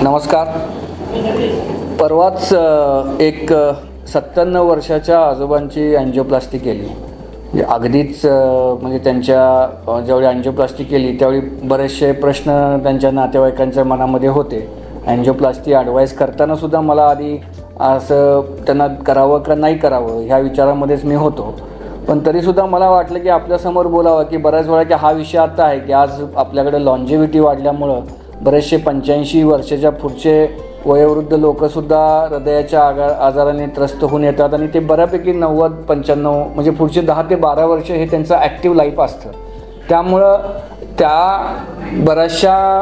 नमस्कार. परवाच एक 97 वर्षाच्या आजोबांची अँजिओप्लास्टी केली. म्हणजे अगदीच म्हणजे त्यांच्या ज्यावेळी अँजिओप्लास्टी केली त्यावेळी बरेचसे प्रश्न त्यांच्या नातेवाईकांच्या मनामध्ये होते. अँजिओप्लास्टी ॲडवाईस करताना सुद्धा मला आधी असं त्यांना करावं का नाही करावं ह्या विचारामध्येच मी होतो. पण तरीसुद्धा मला वाटलं की आपल्यासमोर बोलावं, की बऱ्याच वेळा की हा विषय आता आहे की आज आपल्याकडे लॉन्जेव्हिटी वाढल्यामुळं बरेचसे 85 वर्षाच्या पुढचे वयोवृद्ध लोकंसुद्धा हृदयाच्या आजाराने त्रस्त होऊन येतात आणि ते बऱ्यापैकी 90-95 म्हणजे पुढचे 10 ते 12 वर्ष हे त्यांचं ॲक्टिव्ह लाईफ असतं. त्यामुळं त्या बऱ्याचशा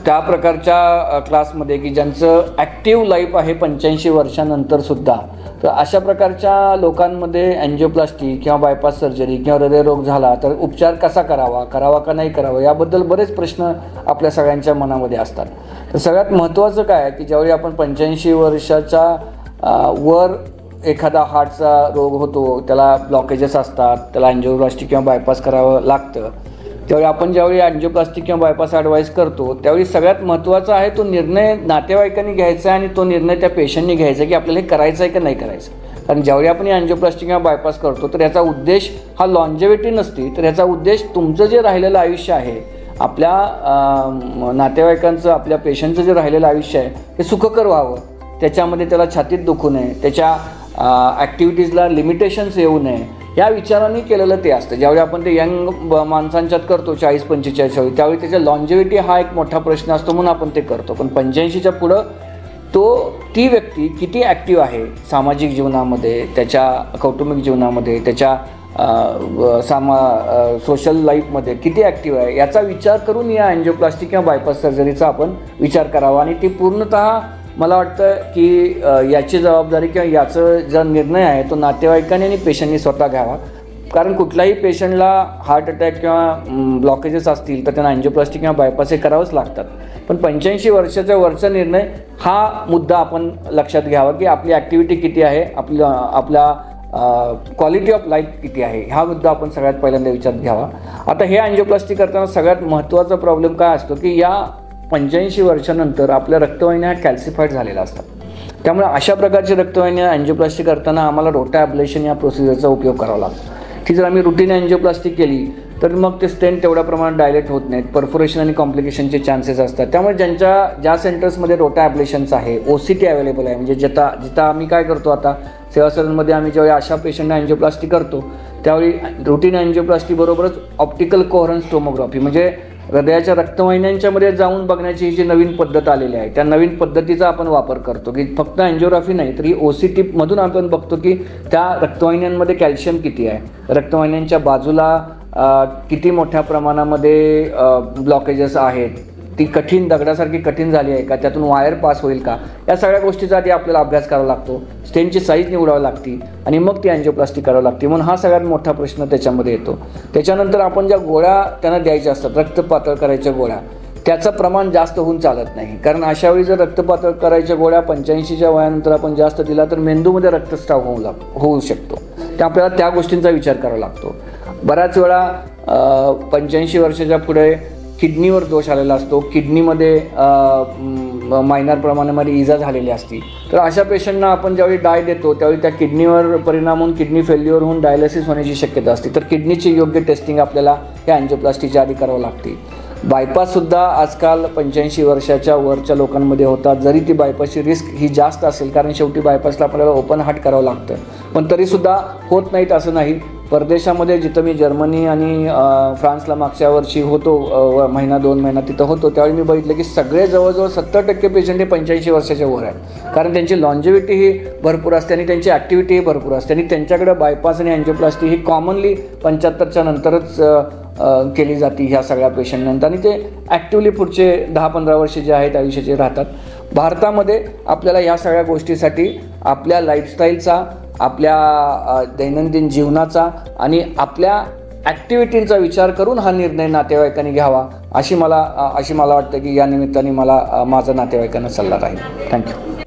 त्या प्रकारच्या क्लासमध्ये की ज्यांचं ॲक्टिव्ह लाईफ आहे 85 वर्षानंतरसुद्धा, तर अशा प्रकारच्या लोकांमध्ये अँजिओप्लास्टी किंवा बायपास सर्जरी किंवा हृदयरोग झाला तर उपचार कसा करावा का नाही करावा याबद्दल बरेच प्रश्न आपल्या सगळ्यांच्या मनामध्ये असतात. तर सगळ्यात महत्त्वाचं काय आहे की ज्यावेळी आपण 85 वर्षाच्या वर एखादा हार्टचा रोग होतो, त्याला ब्लॉकेजेस असतात, त्याला अँजिओप्लास्टी किंवा बायपास करावं लागतं, त्यावेळी आपण ज्यावेळी अँजिओप्लास्टी किंवा बायपास ॲडवाईस करतो त्यावेळी सगळ्यात महत्त्वाचा आहे तो निर्णय नातेवाईकांनी घ्यायचा आणि तो निर्णय त्या पेशंटनी घ्यायचा की आपल्याला हे करायचं आहे की नाही करायचं. कारण ज्यावेळी आपण अँजिओप्लास्टी किंवा बायपास करतो तर याचा उद्देश हा लॉन्जेव्हिटी नसती, तर याचा उद्देश तुमचं जे राहिलेलं आयुष्य आहे, आपल्या नातेवाईकांचं, आपल्या पेशंटचं जे राहिलेलं आयुष्य आहे हे सुखकर व्हावं, त्याच्यामध्ये त्याला छातीत दुखू नये, त्याच्या ॲक्टिव्हिटीजला लिमिटेशन्स येऊ नये या विचाराने केलेलं ते असतं. ज्यावेळी आपण ते यंग माणसांच्यात करतो 40-45 वेळी, त्यावेळी त्याच्या लॉन्जेव्हिटी हा एक मोठा प्रश्न असतो म्हणून आपण ते करतो. पण 85च्या पुढं ती व्यक्ती किती ॲक्टिव्ह आहे सामाजिक जीवनामध्ये, त्याच्या कौटुंबिक जीवनामध्ये, त्याच्या सोशल लाईफमध्ये किती ॲक्टिव्ह आहे याचा विचार करून या अँजिओप्लास्टी किंवा बायपास सर्जरीचा आपण विचार करावा. आणि ती पूर्णतः मला वाटतं की याची जबाबदारी किंवा याचा जो निर्णय आहे तो नातेवाईकांनी आणि पेशंटनी स्वतः घ्यावा. कारण कुठल्याही पेशंटला हार्ट अटॅक किंवा ब्लॉकेजेस असतील तर त्यांना अँजिओप्लास्टी किंवा बायपास हे करावंच लागतात. पण 85 वर्षाच्या वरचा निर्णय हा मुद्दा आपण लक्षात घ्यावा की आपली ॲक्टिव्हिटी किती आहे, आपल्या क्वालिटी ऑफ लाईफ किती आहे हा मुद्दा आपण सगळ्यात पहिल्यांदा विचारात घ्यावा. आता हे अँजिओप्लास्टी करताना सगळ्यात महत्त्वाचा प्रॉब्लेम काय असतो की या 85 वर्षानंतर आपल्या रक्तवाहिन्या कॅल्सिफाईड झालेल्या असतात. त्यामुळे अशा प्रकारची रक्तवाहिन्या अँजिओप्लास्टी करताना आम्हाला रोटा ॲब्लेशन या प्रोसिजरचा उपयोग करावा लागतो. ती जर आम्ही रुटीन अँजिओप्लास्टी केली तर मग ते स्टेंट तेवढ्या प्रमाणात डायलेट होत नाहीत, परफोरेशन आणि कॉम्प्लिकेशनचे चान्सेस असतात. त्यामुळे ज्या सेंटर्समध्ये रोटा ॲब्लेशनचं आहे, OCT अवेलेबल आहे, म्हणजे जिथं आम्ही काय करतो आता सेवा सदनमध्ये आम्ही ज्यावेळी अशा पेशंटना अँजिओप्लास्टी करतो त्यावेळी रुटीन अँजिओप्लास्टीबरोबरच ऑप्टिकल कोहरन्स टोमोग्राफी म्हणजे हृदयाच्या रक्तवाहिन्यांच्यामध्ये जाऊन बघण्याची ही जी नवीन पद्धत आलेली आहे त्या नवीन पद्धतीचा आपण वापर करतो की फक्त अँजिओग्राफी नाही तर ही OCTमधून आपण बघतो की त्या रक्तवाहिन्यांमध्ये कॅल्शियम किती आहे, रक्तवाहिन्यांच्या बाजूला किती मोठ्या प्रमाणामध्ये ब्लॉकेजेस आहेत, ती कठीण दगडासारखी कठीण झाली आहे का, त्यातून वायर पास होईल का, या सगळ्या गोष्टीचा आधी आपल्याला अभ्यास करावा लागतो. स्टेंटची साईज निवडावी लागते आणि मग ती अँजिओप्लास्टी करावी लागते. म्हणून हा सगळ्यात मोठा प्रश्न त्याच्यामध्ये येतो. त्याच्यानंतर आपण ज्या गोळ्या त्यांना द्यायच्या असतात, रक्त पातळ करायच्या गोळ्या, त्याचं प्रमाण जास्त होऊन चालत नाही. कारण अशावेळी जर रक्त पातळ करायच्या गोळ्या 85च्या वयानंतर आपण जास्त दिला तर मेंदूमध्ये रक्तस्राव होऊ शकतो. तर आपल्याला त्या गोष्टींचा विचार करावा लागतो. बऱ्याच वेळा 85 वर्षाच्या पुढे किडनीवर दोष आलेला असतो, किडनीमध्ये मायनर प्रमाणामध्ये इजा झालेली असती. तर अशा पेशंटना आपण ज्यावेळी डाय देतो त्यावेळी त्या किडनीवर परिणाम होऊन किडनी फेल्युअर होऊन डायलिसिस होण्याची शक्यता असते. तर किडनीची योग्य टेस्टिंग आपल्याला या अँजिओप्लास्टीच्या आधी करावं लागते. बायपाससुद्धा आजकाल 85 वर्षाच्या वरच्या लोकांमध्ये होतात. जरी ती बायपासची रिस्क ही जास्त असेल कारण शेवटी बायपासला आपल्याला ओपन हार्ट करावं लागतं, पण तरीसुद्धा होत नाहीत असं नाही. परदेशामध्ये जिथं मी जर्मनी आणि फ्रान्सला मागच्या वर्षी होतो, महिना 2 महिना तिथं होतो, त्यावेळी मी बघितलं की सगळे जवळजवळ 70% पेशंट हे 85 वर्षाच्या वर आहेत. कारण त्यांची लॉन्जेव्हिटी ही भरपूर असते आणि त्यांची ॲक्टिव्हिटी ही भरपूर असते आणि त्यांच्याकडे बायपास आणि अँजिओप्लास्टी ही कॉमनली 75च्या नंतरच केली जाते ह्या सगळ्या पेशंटनंतर आणि ते ॲक्टिव्हली पुढचे 10-15 वर्ष जे आहेत आयुष्याचे राहतात. भारतामध्ये आपल्याला ह्या सगळ्या गोष्टीसाठी आपल्या लाईफस्टाईलचा, आपल्या दैनंदिन जीवनाचा आणि आपल्या ॲक्टिव्हिटींचा विचार करून हा निर्णय नातेवाईकांनी घ्यावा अशी मला वाटतं की या निमित्ताने मला माझा नातेवाईकांना सल्ला राहील. थँक्यू.